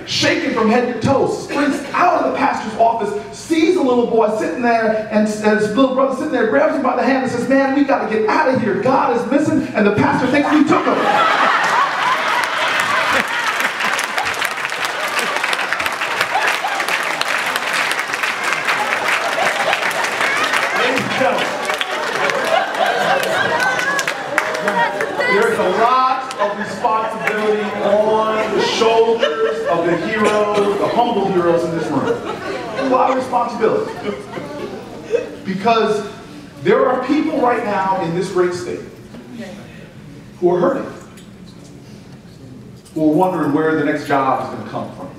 shaking from head to toe, sprints out of the pastor's office, sees a little boy sitting there, and his little brother sitting there, grabs him by the hand and says, "Man, we got to get out of here. God is missing," and the pastor thinks we took him. Ladies and gentlemen, there's a lot of responsibility on the shoulders of the heroes, the humble heroes in this room. A lot of responsibility. Because there are people right now in this great state who are hurting, who are wondering where the next job is going to come from.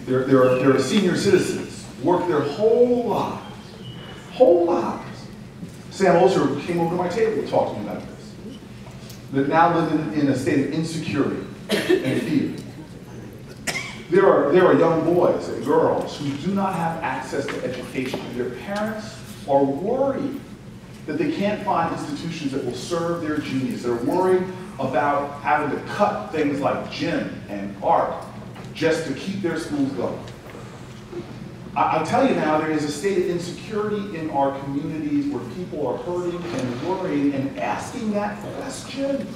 There are senior citizens who work their whole lives. Sam Oser came over to my table to talk to me about this. That now live in a state of insecurity and fear. There are young boys and girls who do not have access to education. Their parents are worried that they can't find institutions that will serve their genius. They're worried about having to cut things like gym and art just to keep their schools going. I tell you now, there is a state of insecurity in our communities where people are hurting and worrying and asking that question.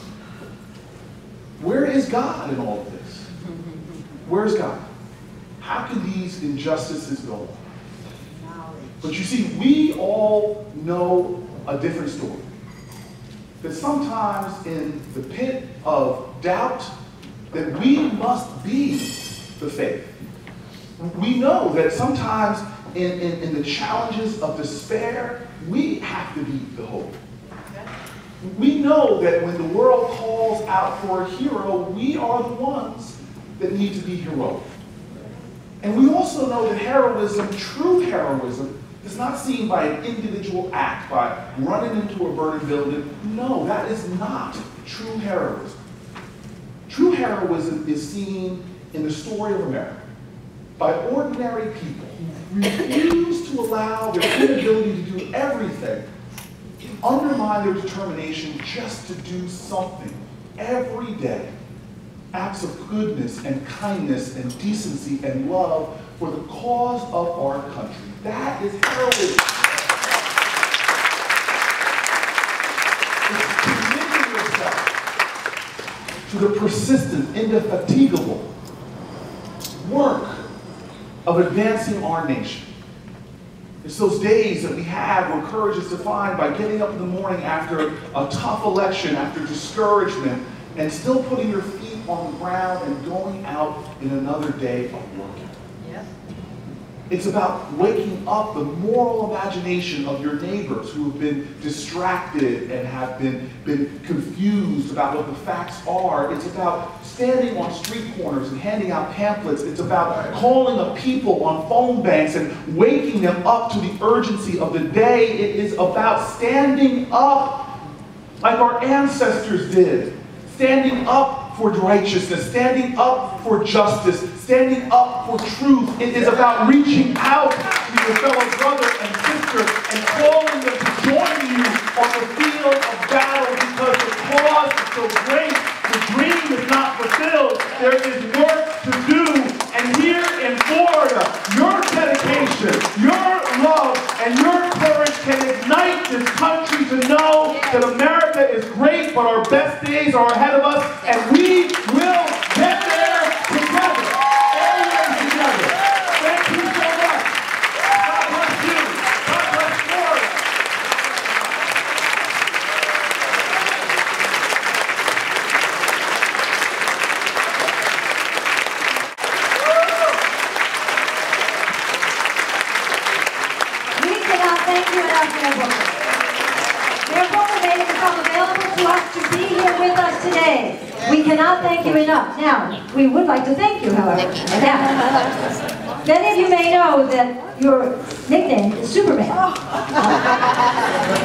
Where is God in all of this? Where's God? How can these injustices go on? But you see, we all know a different story. That sometimes in the pit of doubt, that we must be the faith. We know that sometimes in the challenges of despair, we have to be the hope. We know that when the world calls out for a hero, we are the ones that need to be heroic. And we also know that heroism, true heroism, is not seen by an individual act, by running into a burning building. No, that is not true heroism. True heroism is seen in the story of America, by ordinary people who refuse to allow their inability to do everything, undermine their determination just to do something every day. Acts of goodness and kindness and decency and love for the cause of our country. That is heroism. It's committing yourself to the persistent, indefatigable work of advancing our nation. It's those days that we have where courage is defined by getting up in the morning after a tough election, after discouragement, and still putting your feet on the ground and going out in another day of working. Yes. It's about waking up the moral imagination of your neighbors who have been distracted and have been confused about what the facts are. It's about standing on street corners and handing out pamphlets. It's about calling up people on phone banks and waking them up to the urgency of the day. It is about standing up like our ancestors did. Standing up for righteousness, standing up for justice, standing up for truth. It is about reaching out to your fellow brother and sister and calling them to join you on the field of battle because the cause is so great, the dream is not fulfilled, there is work to do. And here in Florida, your dedication, your love, and your courage can ignite this country to know that America is great, but our best days are ahead of us, and we will get there together, always together. Thank you so much. God bless you. God bless Florida. We cannot thank you enough, Mayor Booker. Mayor Booker made it become available to us to be here with us today. We cannot thank you enough. Now, we would like to thank you, however. Now, many of you may know that your nickname is Superman.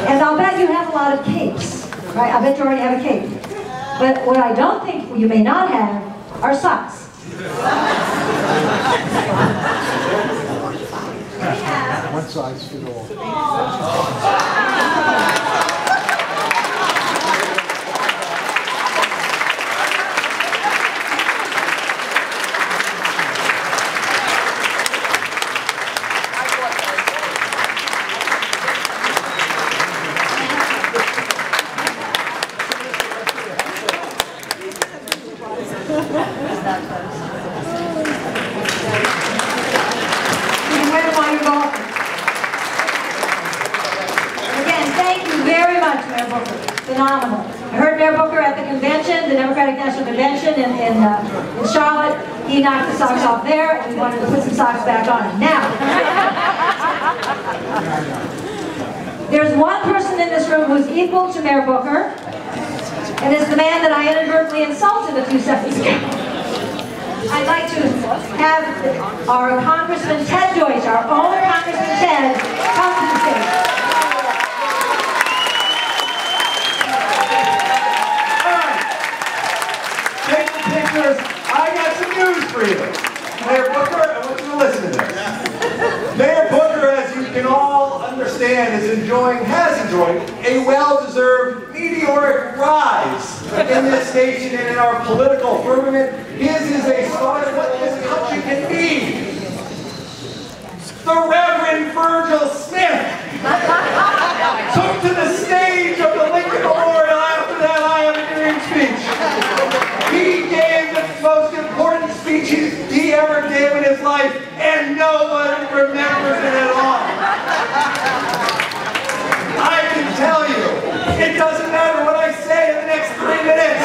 And I'll bet you have a lot of capes. Right? I bet you already have a cape. But what I don't think you may not have are socks. One size fit all. Democratic National Convention in Charlotte. He knocked the socks off there, and we wanted to put some socks back on him. Now, there's one person in this room who's equal to Mayor Booker, and it's the man that I inadvertently insulted a few seconds ago. I'd like to have our Congressman Ted Deutch, our own Congressman Ted, come to the stage. Take the pictures. I got some news for you. Mayor Booker, I want you to listen to this. Mayor Booker, as you can all understand, has enjoyed a well-deserved meteoric rise in this nation and in our political firmament. His is a start of what this country can be. The Reverend Virgil Smith took to the stage of the Lincoln Memorial after that I-am-a-dream speech. He gave the most important speech he ever gave in his life, and no one remembers it at all. I can tell you, it doesn't matter what I say in the next 3 minutes.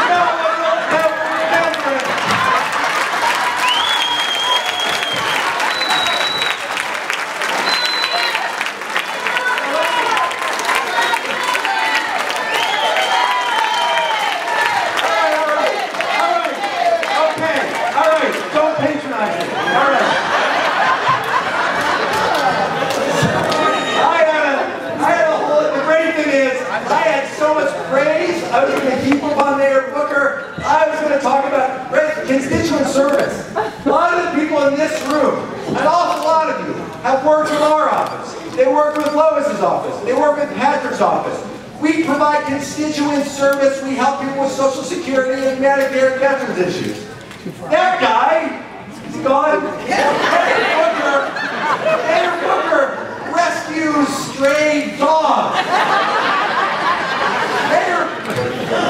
No one will ever remember it. All right, don't patronize me. All right. I had so much praise. I was going to heap upon Mayor Booker. I was going to talk about constituent service. A lot of the people in this room, an awful lot of you, have worked with our office. They work with Lois's office. They work with Patrick's office. We provide constituent service. We help people with Social Security and Medicare and veterans issues. That guy, he's gone. Mayor Booker rescues stray dogs.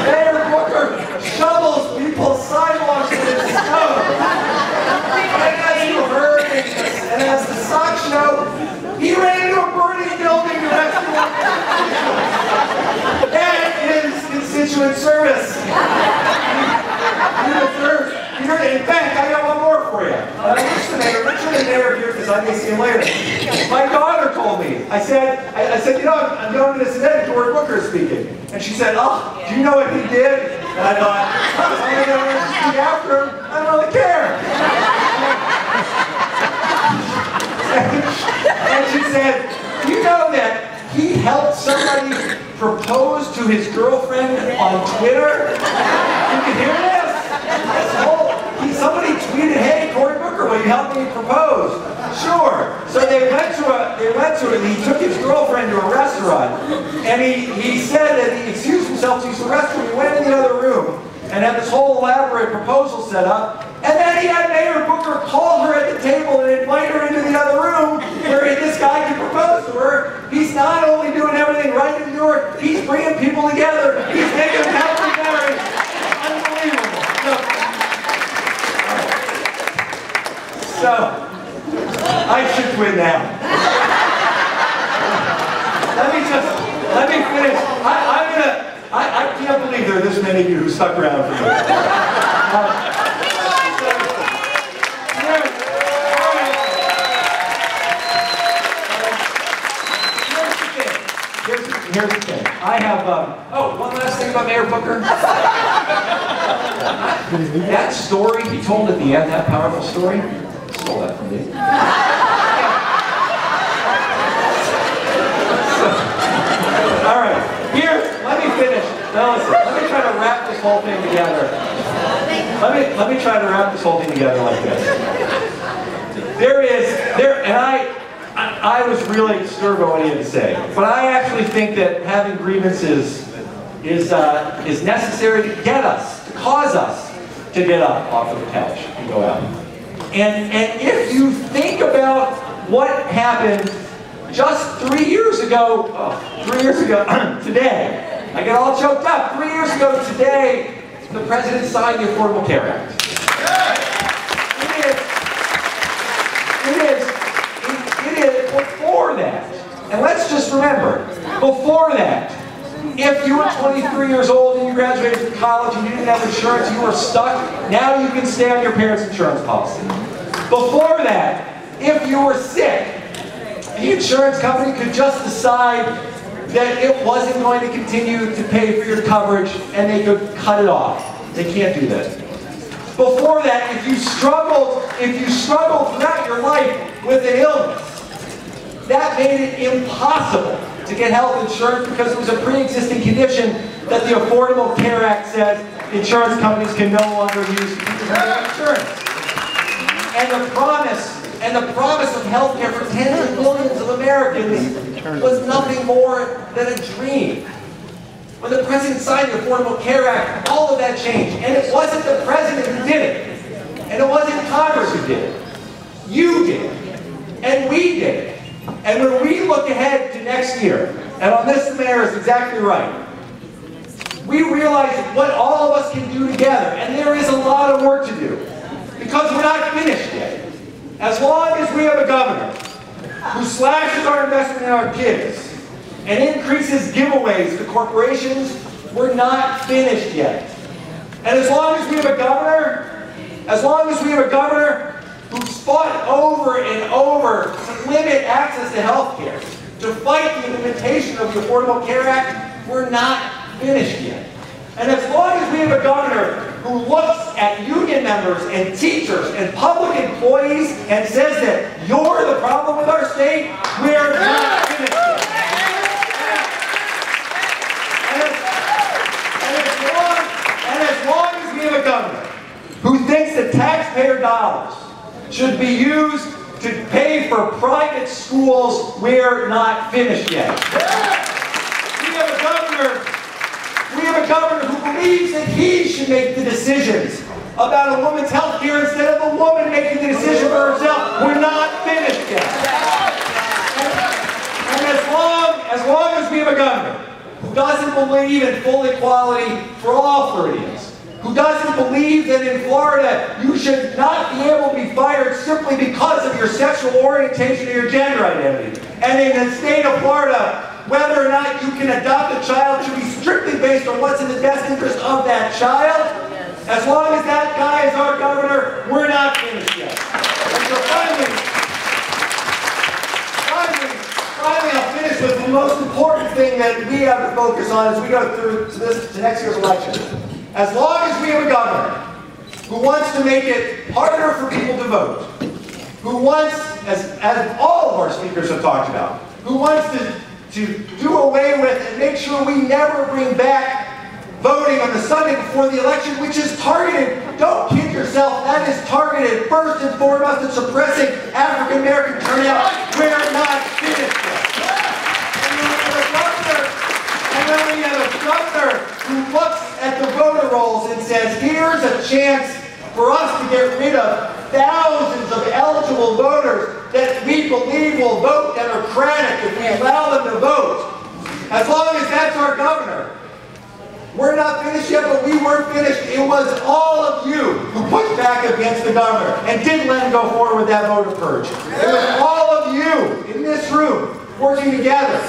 Mayor Booker shovels people's sidewalks with his snow. And as you heard, and as the socks show, he ran into a burning building to rescue one. That is constituent service. You heard it. In fact, I got one more for you. Richard and Mayor here because I may see him later. My daughter told me. I said, you know, I'm going to this event. Cory Booker is speaking. And she said, oh, do you know what he did? And I thought, I'm only going to speak after him. I don't really care. And she said, do you know that he helped somebody propose to his girlfriend on Twitter? You can hear this? Somebody tweeted, hey, Cory Booker, will you help me propose? Sure. So they went to it, and he took his girlfriend to a restaurant, and he said that he excused himself to use the restroom. He went in the other room and had this whole elaborate proposal set up, and then he had Mayor Booker call her at the table and invite her into the other room where this guy could propose to her. He's not only doing everything right in New York, he's bringing people together. He's making them happily married. Unbelievable. So, I should win now. Let me finish. I can't believe there are this many of you who stuck around for me. Here's the thing. I have, one last thing about Mayor Booker. That story he told at the end, that powerful story, stole that from me. All right, here, let me finish. Now listen, let me try to wrap this whole thing together. Let me try to wrap this whole thing together like this. I was really disturbed by what he had to say, but I actually think that having grievances is necessary to get us, to cause us to get up off of the couch and go out. And if you think about what happened just 3 years ago, today, I get all choked up. 3 years ago today, the President signed the Affordable Care Act. It is before that. And let's just remember, before that, if you were 23 years old and you graduated from college and you didn't have insurance, you were stuck. Now you can stay on your parents' insurance policy. Before that, if you were sick, the insurance company could just decide that it wasn't going to continue to pay for your coverage and they could cut it off. They can't do that. Before that, if you struggled throughout your life with an illness, that made it impossible to get health insurance because it was a pre-existing condition that the Affordable Care Act says insurance companies can no longer use to keep insurance. And the promise of health care for tens of millions of Americans was nothing more than a dream. When the President signed the Affordable Care Act, all of that changed. And it wasn't the President who did it. And it wasn't Congress who did it. You did it. And we did it. And when we look ahead to next year, and on this the mayor is exactly right, we realize what all of us can do together. And there is a lot of work to do. Because we're not finished yet. As long as we have a governor who slashes our investment in our kids and increases giveaways to corporations, we're not finished yet. And as long as we have a governor who's fought over and over to limit access to health care, to fight the implementation of the Affordable Care Act, we're not finished yet. And as long as we have a governor who looks at union members and teachers and public employees and says that you're the problem with our state, we're not finished yet. And as long as we have a governor who thinks that taxpayer dollars should be used to pay for private schools, we're not finished yet. We have a governor who believes that he should make the decisions about a woman's health care instead of a woman making the decision for herself. We're not finished yet. And as long as we have a governor who doesn't believe in full equality for all Floridians, who doesn't believe that in Florida you should not be able to be fired simply because of your sexual orientation or your gender identity, and in the state of Florida, whether or not you can adopt a child should be strictly based on what's in the best interest of that child. As long as that guy is our governor, we're not finished yet. And so finally, I'll finish with the most important thing that we have to focus on as we go through to next year's election. As long as we have a governor who wants to make it harder for people to vote, who wants, as all of our speakers have talked about, who wants to do away with and make sure we never bring back voting on the Sunday before the election, which is targeted, don't kid yourself, that is targeted first and foremost at suppressing African American turnout. We're not finished yet. And then we have a governor who looks at the voter rolls and says, here's a chance for us to get rid of thousands of eligible voters that we believe will vote Democratic if we allow them to vote. As long as that's our governor. We're not finished yet, but we weren't finished. It was all of you who pushed back against the governor and didn't let him go forward with that voter purge. It was all of you in this room working together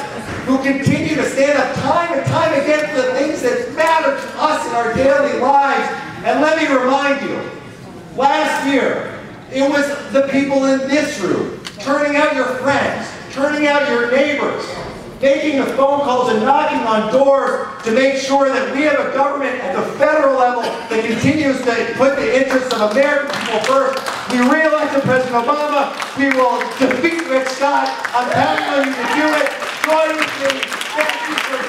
who continue to stand up time and time again for the things that matter to us in our daily lives. And let me remind you, last year, it was the people in this room, turning out your friends, turning out your neighbors, making the phone calls and knocking on doors to make sure that we have a government at the federal level that continues to put the interests of American people first. We re-elected President Obama. We will defeat Rick Scott. I'm counting on you to do it. Join me. Thank you for